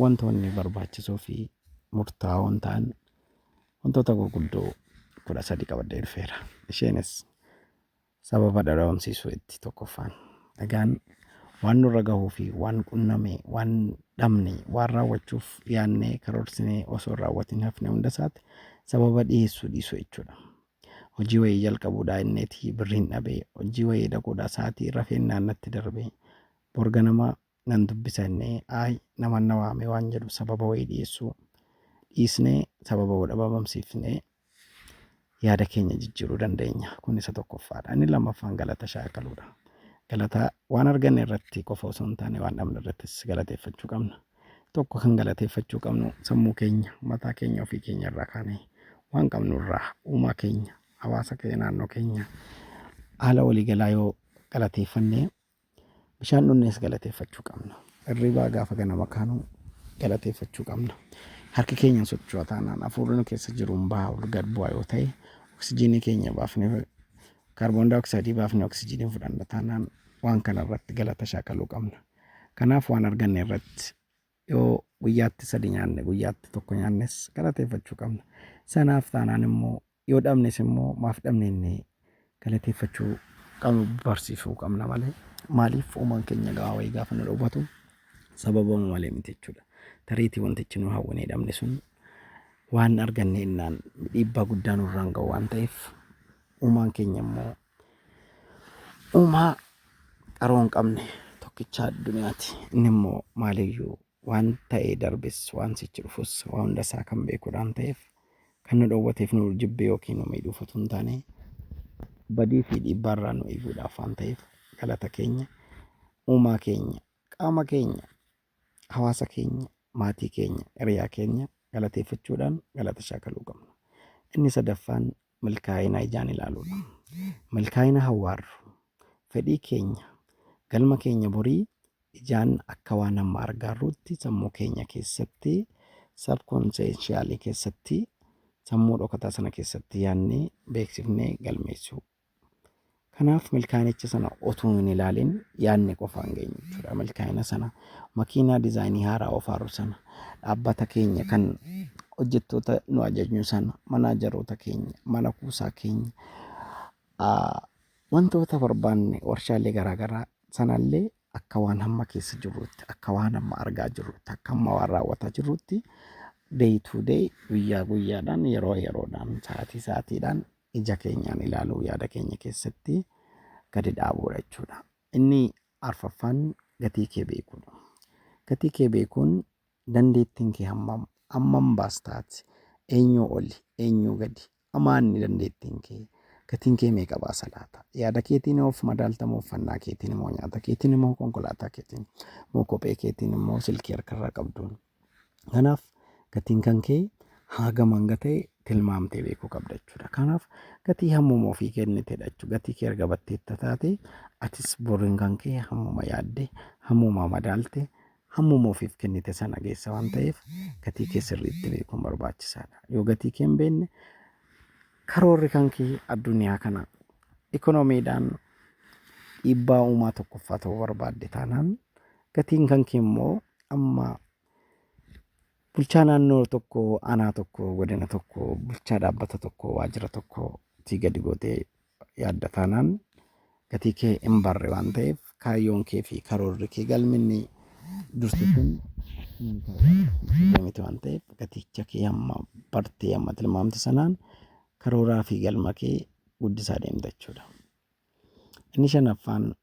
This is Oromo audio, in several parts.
wantoonni barbaachisoo fi murtaa'oon ta'an wantoota gurguddoo 13 qabadhee dhufeera. Isheenis sababa dhabamsiisuu itti tokkoffaan. Egaan waan nurra gahuu fi waan qunname, waan dhabne, waan raawwachuuf yaannee karoorsinee osoo raawwatiin hafne hunda isaati sababa dhiyeessuu dhiisuu jechuudha. Hojii wayii jalqabuudhaa inneetii birriin dhabee, hojii wayii dhaquudhaa sa'aatii rafeen naannatti darbee, borga nama nan dubbisa innee nama na waame waan jedhu sababa wayii dhiyeessuu dhiisnee sababa dhabamsiifnee yaada keenya jijjiiruu dandeenya. Kun isa tokkoffaadha. Inni lammaffaan galata shaakaluudha. Galata waan arganne irratti qofa osoo hin taane waan dhabne irrattis galateeffachuu qabna. Tokko kan galateeffachuu qabnu sammuu keenya, mataa keenya, ofii keenya irraa kaanee waan qabnu irraa uumaa keenya, hawaasa keenya, naannoo keenya haala waliigalaa yoo galateeffannee bishaan dhugnes galateeffachuu qabna. Hirribaa gaafa ganama kaanuu galateeffachuu qabna. Harki keenya socho'aa taanaan hafuurri nu keessa jiruun bahaa ol gad bu'aa yoo ta'e oksijiinii keenya baafnee kaarboon daayoksiidii baafnee oksijiinii fudhanna taanaan waan kana irratti galata shaakaluu qabna. Kanaaf waan arganne irratti yoo guyyaatti 3 nyaanne guyyaatti 1 nyaannes galateeffachuu qabna. Sanaaf taanaan immoo yoo dhabnes immoo maaf dhabne inni galateeffachuu qabnu barsiisuu qabna malee maaliif uumaan keenya gaafa wayii gaafa nu dhowwatu sababa malee miti jechuudha. Tariitii wantichi nu hawwanii dhabne sun waan arganne innaan dhiibbaa guddaa nurraan ga'u waan ta'eef uumaan keenya immoo uumaa qaroo hin qabne tokkicha addunyaati. Inni immoo maaliyyuu waan ta'ee darbes waan sichi dhufus waan hunda isaa kan beekuudhaan ta'eef kan nu dhowwateef nu jibbe yookiin nu miidhuuf otoo hin taane badii fi dhiibbaarraa nu eeguudhaaf waan ta'eef galata keenya, uumaa keenya, qaama keenya, hawaasa keenya, maatii keenya, hiriyaa keenya galateeffachuudhaan galata shaakaluu qabna. Inni sadaffaan milkaa'ina ijaan ilaaluudha. Milkaa'ina hawwaarru fedhii keenya, galma keenya borii ijaan akka waan amma argaarruutti sammuu keenya keessatti sabkonseenshiyaalii keessatti sammuu dhokataa sana keessatti yaannee beeksifnee galmeessuu. Kanaaf milkaa'inicha sana otuu hin ilaalin yaanne qofaan geenyu jechuudha. Milkaa'ina sana makiinaa diizaayinii haaraa ofaaru sana dhaabbata keenya kan hojjettoota nu ajajnu sana manaajaroota keenya mana kuusaa keenya wantoota barbaanne warshaalee garaagaraa sanallee akka waan hamma keessa jirrutti akka waan hamma argaa jirrutti akka hamma waan raawwataa jirrutti day to day guyyaa guyyaadhaan yeroo yeroodhaan sa'aatii sa'aatiidhaan ija keenyaan ilaaluu yaada keenya keessatti gadi dhaabuudha jechuudha. Inni arfaffaan gatii kee beekuudha. Gatii kee beekuun dandeettiin kee hammam baastaati eenyuu oli eenyuu gadi amaanni dandeettiin kee gatiin kee meeqa baasa laata? Yaada keetiin of madaaltamoo uffannaa keetiin immoo nyaata keetiin immoo konkolaataa keetiin immoo kophee keetiin immoo silkii harkarraa qabduun. Kanaaf gatiin kan kee hagaman gatee tilmaamtee beekuu qabda jechuudha. Kanaaf gatii hammuma ofii kennitedha jechuudha. Gatii kee erga batteetta taate atis boriin kan kee hammuma yaadde hammuma madaalte hammuma ofiif kennite sana geessa waan ta'eef gatii kee sirriitti beekuun barbaachisaadha. Yoo gatii kee hin beekne karoorri kan kee addunyaa kana ikoonomiidhaan dhiibbaa uumaa tokkoffaa ta'uu barbaadde taanaan gatiin kan kee immoo amma bulchaa naannoo tokko, aanaa tokko, godina tokko, bulchaa dhaabbata tokko, waajjira tokko tii gadi gootee yaadda taanaan gatii kee hin barre waan ta'eef kaayyoon kee fi karoorri kee galminni dursituun miti waan ta'eef gaticha kee amma bartee amma tilmaamte sanaan karooraa fi galma kee guddisaa deemta jechuudha. Inni shanaffaan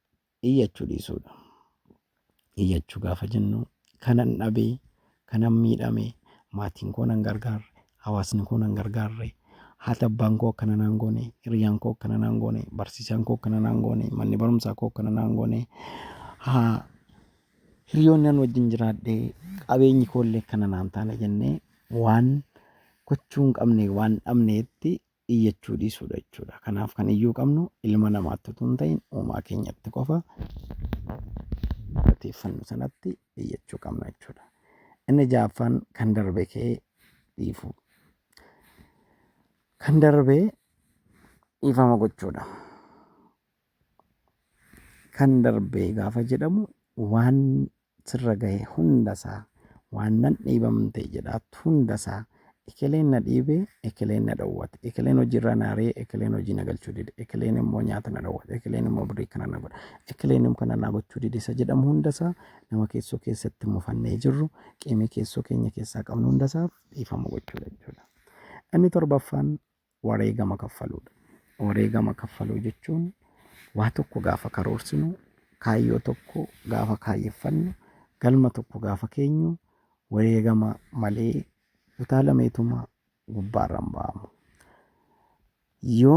iyyachuu dhiisuudha. Iyyachuu gaafa jennu kanan dhabee kanan miidhame maatiin koo nan gargaarre hawaasni koo nan gargaarre haati abbaan koo akkana naan goone hiriyaan koo akkana naan goone barsiisaan koo akkana naan goone manni barumsaa koo akkana naan goone hiriyoonni an wajjin jiraadhee qabeenyi koollee akkana naan taane jennee waan gochuu hin qabne waan dhabneetti iyyachuu dhiisuudha jechuudha. Kanaaf kan iyyuu qabnu ilma namaatti utuu hin ta'in uumaa keenyatti qofa galateeffannu sanatti iyyachuu qabna jechuudha. Inni ja'affaan kan darbe kee dhiifuu. Kan darbee dhiifama gochuudha. Kan darbee gaafa jedhamu waan sirra gahe hundasaa waan nan dhiibamte jedhaatu hundasaa ekeleen na dhiibee ekeleen na dhowwate ekeleen hojiirra na ari'ee ekeleen hojii na galchuu dide ekeleen immoo nyaata na dhowwate ekeleen immoo birrii kana na godha ekeleen immoo kana na gochuu dide isa jedhamu hundasaa nama keessoo keessatti mufannee jirru qeemee keessoo keenya keessaa qabnu hundasaaf dhiifama gochuudha jechuudha. Inni torbaffaan wareegama kaffaluudha. Wareegama kaffaluu jechuun waa tokko gaafa karoorsinu kaayyoo tokko gaafa kaayyeffannu galma tokko gaafa keenyu wareegama malee utaalameetuma gubbaarraan ba'amu. Yoo